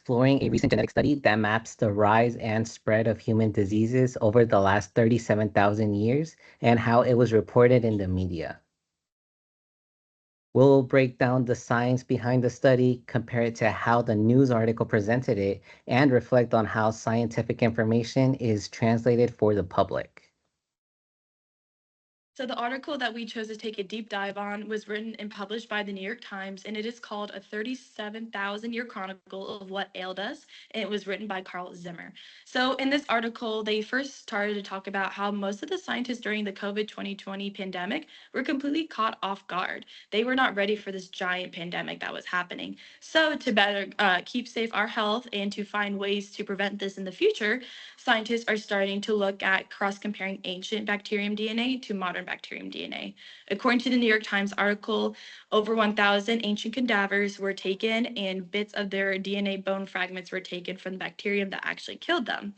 exploring a recent genetic study that maps the rise and spread of human diseases over the last 37,000 years and how it was reported in the media. We'll break down the science behind the study, compare it to how the news article presented it, and reflect on how scientific information is translated for the public. So, the article that we chose to take a deep dive on was written and published by the New York Times, and it is called A 37,000-Year Chronicle of What Ailed Us, and it was written by Carl Zimmer. So, in this article, they first started to talk about how most of the scientists during the COVID 2020 pandemic were completely caught off guard. They were not ready for this giant pandemic that was happening. So, to better keep safe our health and to find ways to prevent this in the future, scientists are starting to look at cross comparing ancient bacterium DNA to modern bacterium DNA. According to the New York Times article, over 1,000 ancient cadavers were taken, and bits of their DNA bone fragments were taken from the bacterium that actually killed them.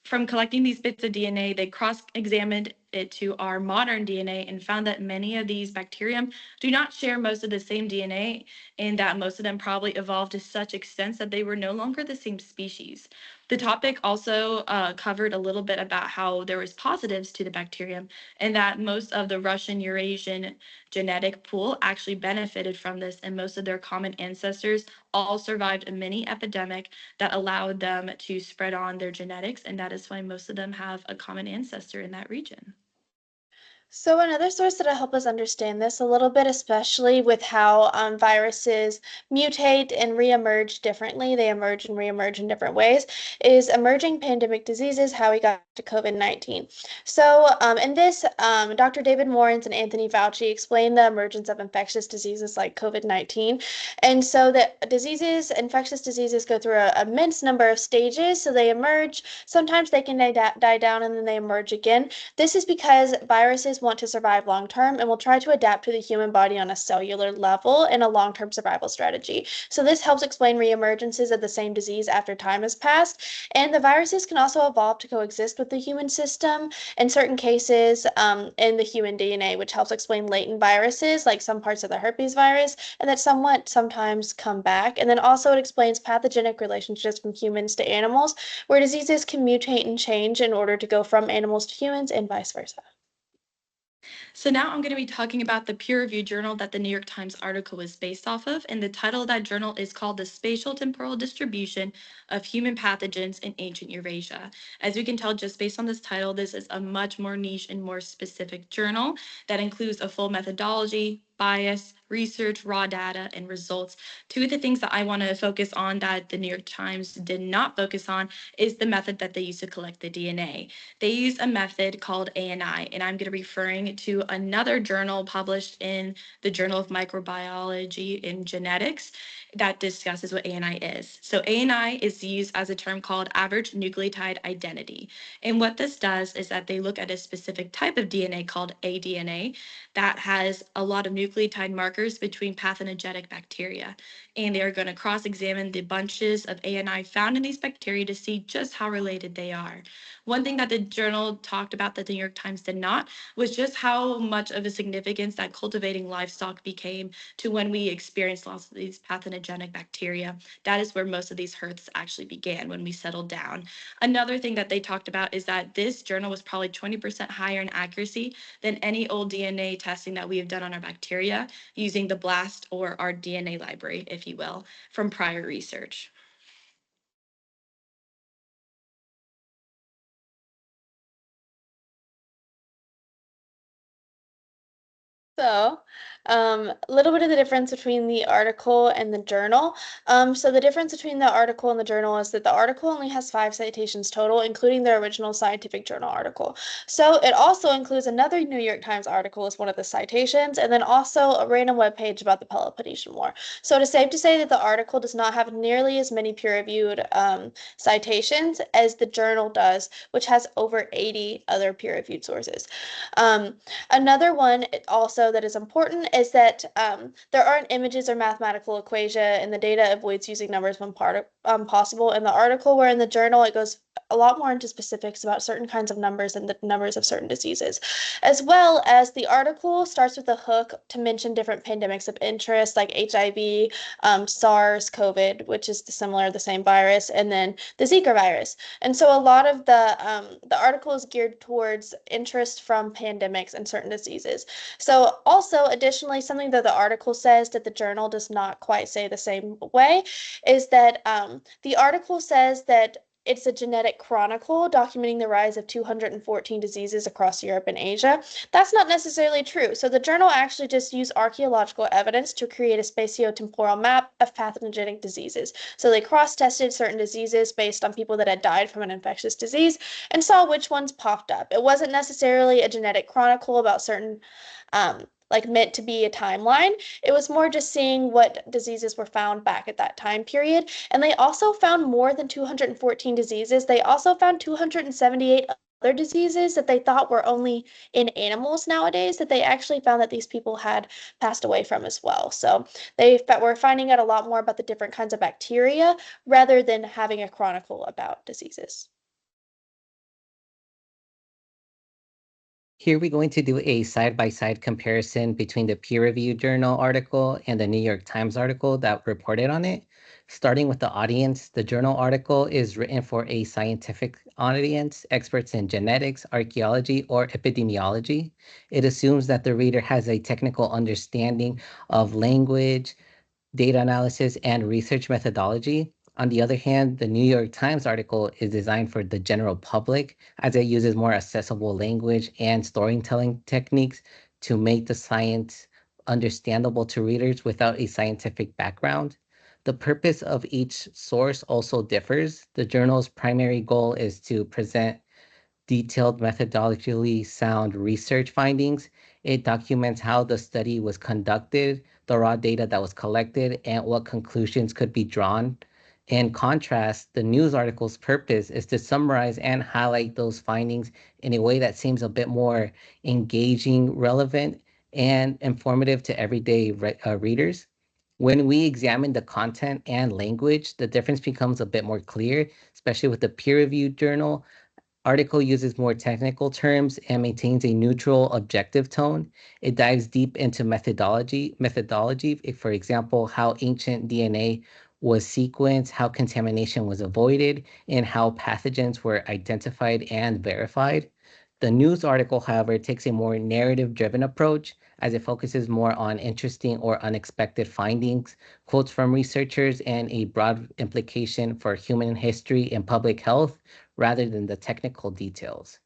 From collecting these bits of DNA, they cross examined it to our modern DNA and found that many of these bacterium do not share most of the same DNA, and that most of them probably evolved to such extent that they were no longer the same species. The topic also covered a little bit about how there was positives to the bacterium, and that most of the Russian Eurasian genetic pool actually benefited from this, and most of their common ancestors all survived a mini epidemic that allowed them to spread on their genetics, and that is why most of them have a common ancestor in that region. So another source that'll help us understand this a little bit, especially with how viruses mutate and reemerge differently, they emerge and reemerge in different ways, is emerging pandemic diseases, how we got to COVID-19. So in this, Dr. David Morens and Anthony Fauci explain the emergence of infectious diseases like COVID-19. And so the infectious diseases go through an immense number of stages. So they emerge, sometimes they can die down and then they emerge again. This is because viruses want to survive long term and will try to adapt to the human body on a cellular level in a long term survival strategy. So, this helps explain reemergences of the same disease after time has passed. And the viruses can also evolve to coexist with the human system in certain cases in the human DNA, which helps explain latent viruses like some parts of the herpes virus, and that somewhat sometimes come back. And then also, it explains pathogenic relationships from humans to animals, where diseases can mutate and change in order to go from animals to humans and vice versa. So now I'm going to be talking about the peer-reviewed journal that the New York Times article was based off of, and the title of that journal is called The Spatial Temporal Distribution of Human Pathogens in Ancient Eurasia. As you can tell just based on this title, this is a much more niche and more specific journal that includes a full methodology, bias, research, raw data, and results. Two of the things that I want to focus on that the New York Times did not focus on is the method that they use to collect the DNA. They use a method called ANI, and I'm going to be referring to another journal published in the Journal of Microbiology and Genetics that discusses what ANI is. So ANI is used as a term called average nucleotide identity. And what this does is that they look at a specific type of DNA called aDNA that has a lot of nucleotide markers between pathogenic bacteria. And they are going to cross-examine the bunches of ANI found in these bacteria to see just how related they are. One thing that the journal talked about that the New York Times did not was just how much of a significance that cultivating livestock became to when we experienced lots of these pathogenic bacteria. That is where most of these hurts actually began when we settled down. Another thing that they talked about is that this journal was probably 20% higher in accuracy than any old DNA testing that we have done on our bacteria using the BLAST or our DNA library, if you will, from prior research. So, a little bit of the difference between the article and the journal. So the difference between the article and the journal is that the article only has 5 citations total, including the original scientific journal article. So it also includes another New York Times article as one of the citations, and then also a random web page about the Peloponnesian War. So it is safe to say that the article does not have nearly as many peer-reviewed citations as the journal does, which has over 80 other peer-reviewed sources. Another one also that is important is that there aren't images or mathematical equation, and the data avoids using numbers when possible. In the article, where in the journal it goes a lot more into specifics about certain kinds of numbers and the numbers of certain diseases. As well as the article starts with a hook to mention different pandemics of interest like HIV, SARS, COVID, which is the same virus, and then the Zika virus. And so a lot of the article is geared towards interest from pandemics and certain diseases. So also, additionally, something that the article says that the journal does not quite say the same way is that the article says that it's a genetic chronicle documenting the rise of 214 diseases across Europe and Asia. That's not necessarily true. So the journal actually just used archaeological evidence to create a spatiotemporal map of pathogenic diseases. So they cross-tested certain diseases based on people that had died from an infectious disease and saw which ones popped up. It wasn't necessarily a genetic chronicle about certain like meant to be a timeline. It was more just seeing what diseases were found back at that time period. And they also found more than 214 diseases. They also found 278 other diseases that they thought were only in animals nowadays that they actually found that these people had passed away from as well. So they were finding out a lot more about the different kinds of bacteria rather than having a chronicle about diseases. Here we're going to do a side-by-side comparison between the peer-reviewed journal article and the New York Times article that reported on it. Starting with the audience, the journal article is written for a scientific audience, experts in genetics, archaeology, or epidemiology. It assumes that the reader has a technical understanding of language, data analysis, and research methodology. On the other hand, the New York Times article is designed for the general public as it uses more accessible language and storytelling techniques to make the science understandable to readers without a scientific background. The purpose of each source also differs. The journal's primary goal is to present detailed, methodologically sound research findings. It documents how the study was conducted, the raw data that was collected, and what conclusions could be drawn. In contrast, the news article's purpose is to summarize and highlight those findings in a way that seems a bit more engaging, relevant, and informative to everyday readers. When we examine the content and language, the difference becomes a bit more clear, especially with the peer-reviewed journal article uses more technical terms and maintains a neutral, objective tone. It dives deep into methodology, for example, how ancient DNA was sequenced, how contamination was avoided, and how pathogens were identified and verified. The news article, however, takes a more narrative-driven approach as it focuses more on interesting or unexpected findings, quotes from researchers, and a broad implication for human history and public health rather than the technical details.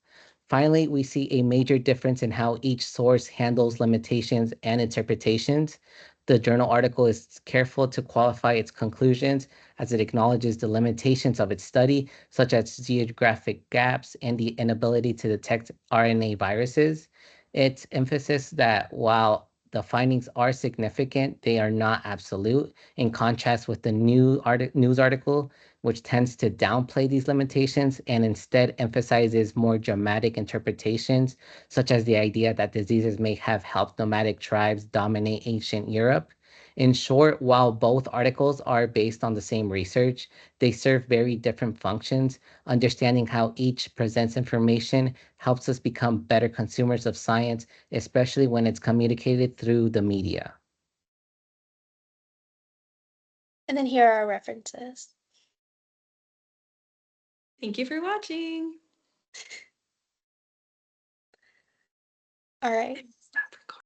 Finally, we see a major difference in how each source handles limitations and interpretations. The journal article is careful to qualify its conclusions as it acknowledges the limitations of its study, such as geographic gaps and the inability to detect RNA viruses. Its emphasis that while the findings are significant, they are not absolute, in contrast with the news article, which tends to downplay these limitations and instead emphasizes more dramatic interpretations, such as the idea that diseases may have helped nomadic tribes dominate ancient Europe. In short, while both articles are based on the same research, they serve very different functions. Understanding how each presents information helps us become better consumers of science, especially when it's communicated through the media. And then here are our references. Thank you for watching. All right.